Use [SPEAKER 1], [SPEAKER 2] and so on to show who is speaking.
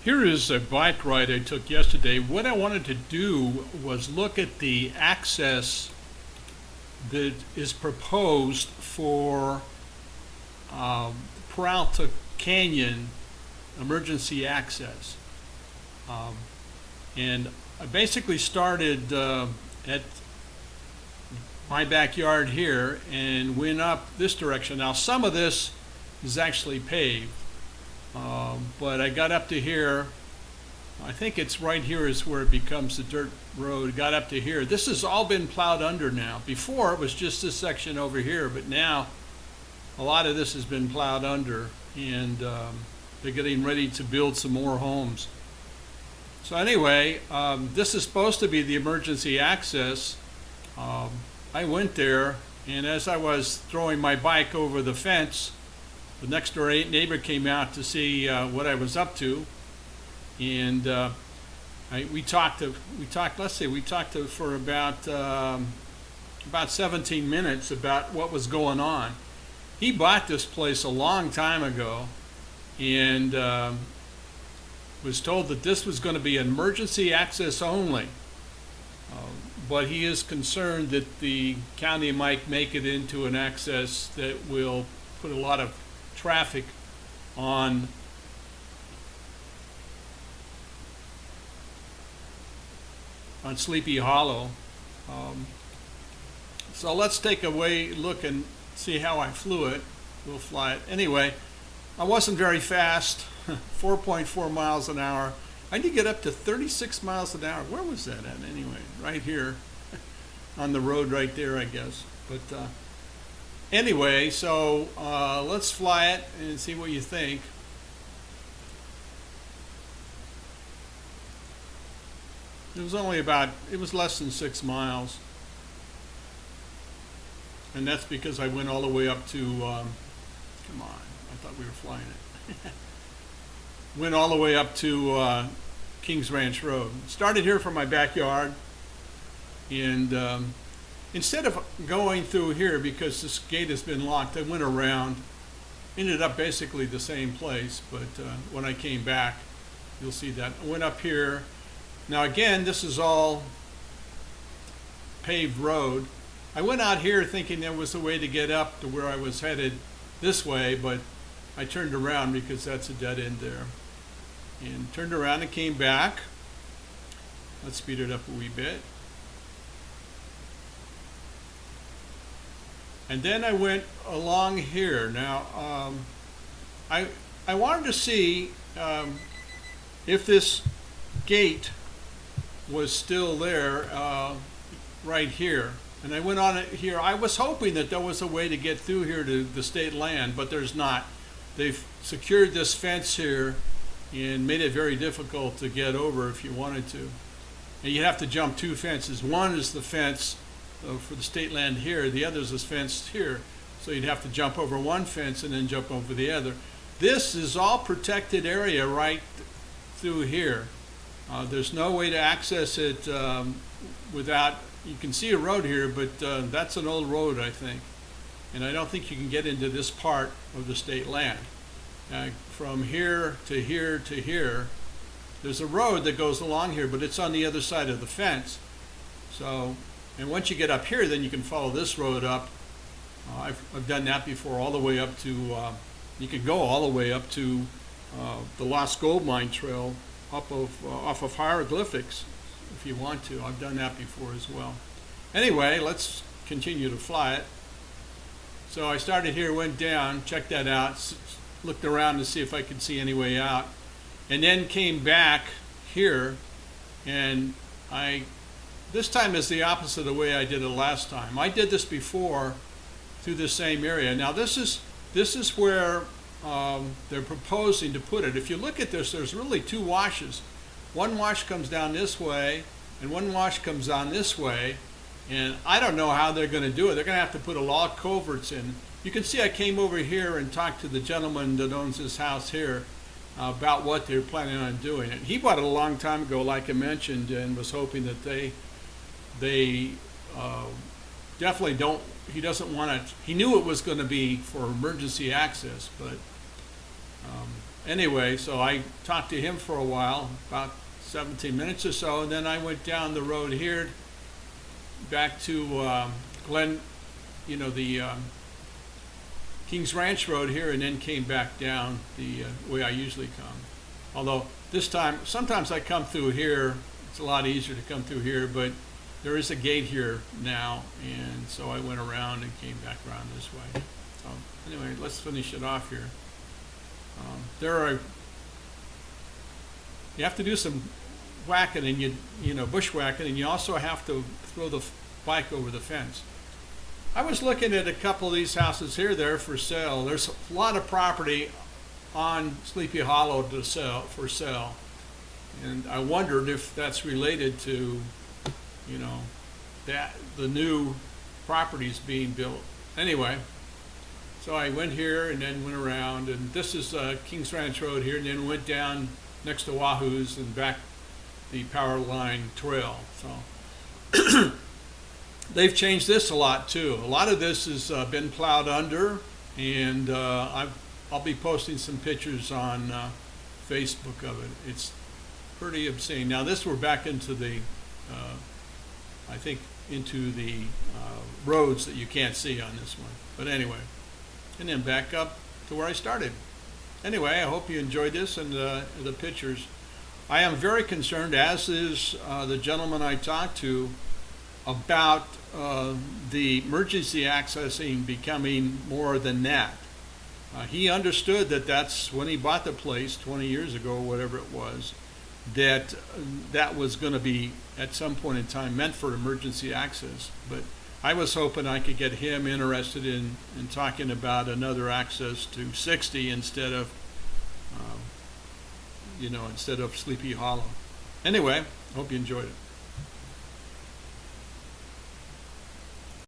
[SPEAKER 1] Here is a bike ride I took yesterday. What I wanted to do was look at the access that is proposed for Peralta Canyon emergency access. Um, and I basically started at my backyard here and went up this direction. Now, some of this is actually paved. But I got up to here. I think it's right here is where it becomes the dirt road. Got up to here. This has all been plowed under now. Before it was just this section over here, but now a lot of this has been plowed under, and they're getting ready to build some more homes. So anyway, this is supposed to be the emergency access. I went there, and as I was throwing my bike over the fence, the next door neighbor came out to see what I was up to, and we talked for about 17 minutes about what was going on. He bought this place a long time ago, and was told that this was going to be emergency access only. But he is concerned that the county might make it into an access that will put a lot of traffic on Sleepy Hollow. So let's take a look and see how I flew it. We'll fly it. Anyway, I wasn't very fast, 4.4 miles an hour. I did get up to 36 miles an hour. Where was that at anyway? Right here on the road right there, I guess. But anyway, so let's fly it and see what you think. It was less than 6 miles. And that's because I went all the way up to, come on, I thought we were flying it. Went all the way up to Kings Ranch Road. Started here from my backyard, and instead of going through here because this gate has been locked, I went around, ended up basically the same place, but when I came back, you'll see that. I went up here. Now again, this is all paved road. I went out here thinking there was a way to get up to where I was headed this way, but I turned around because that's a dead end there. And turned around and came back. Let's speed it up a wee bit. And then I went along here. Now, I wanted to see if this gate was still there right here. And I went on it here. I was hoping that there was a way to get through here to the state land, but there's not. They've secured this fence here and made it very difficult to get over if you wanted to. And you have to jump two fences. One is the fence for the state land here. The other is this fence here. So you'd have to jump over one fence and then jump over the other. This is all protected area right through here. There's no way to access it without, you can see a road here, but that's an old road, I think. And I don't think you can get into this part of the state land. From here to here to here, there's a road that goes along here, but it's on the other side of the fence. So, and once you get up here, then you can follow this road up. I've done that before, all the way up to, you could go all the way up to the Lost Gold Mine Trail off of hieroglyphics if you want to. I've done that before as well. Anyway, let's continue to fly it. So I started here, went down, checked that out, looked around to see if I could see any way out, and then came back here, and this time is the opposite of the way I did it last time. I did this before through the same area. Now this is where they're proposing to put it. If you look at this, there's really two washes. One wash comes down this way, and one wash comes down this way, and I don't know how they're going to do it. They're going to have to put a log culverts in. You can see I came over here and talked to the gentleman that owns this house here about what they're planning on doing. And he bought it a long time ago, like I mentioned, and was hoping that they definitely don't, he doesn't want it, he knew it was going to be for emergency access, but anyway, so I talked to him for a while, about 17 minutes or so, and then I went down the road here back to Glen, the Kings Ranch Road here, and then came back down the way I usually come. Although this time, sometimes I come through here. It's a lot easier to come through here, but there is a gate here now, and so I went around and came back around this way. So anyway, let's finish it off here. You have to do some whacking, and bushwhacking, and you also have to throw the bike over the fence. I was looking at a couple of these houses here. They're for sale. There's a lot of property on Sleepy Hollow for sale, and I wondered if that's related to, that the new properties being built. Anyway, so I went here and then went around, and this is Kings Ranch Road here, and then went down next to Wahoo's and back the power line trail. So they've changed this a lot too. A lot of this has been plowed under, and I'll be posting some pictures on Facebook of it. It's pretty obscene. Now this, we're back into the, I think, into the roads that you can't see on this one. But anyway, and then back up to where I started. Anyway, I hope you enjoyed this and the pictures. I am very concerned, as is the gentleman I talked to, about the emergency accessing becoming more than that. He understood that that's when he bought the place 20 years ago, or whatever it was, that that was going to be at some point in time meant for emergency access. But I was hoping I could get him interested in talking about another access to 60 instead of Sleepy Hollow. Anyway, hope you enjoyed it.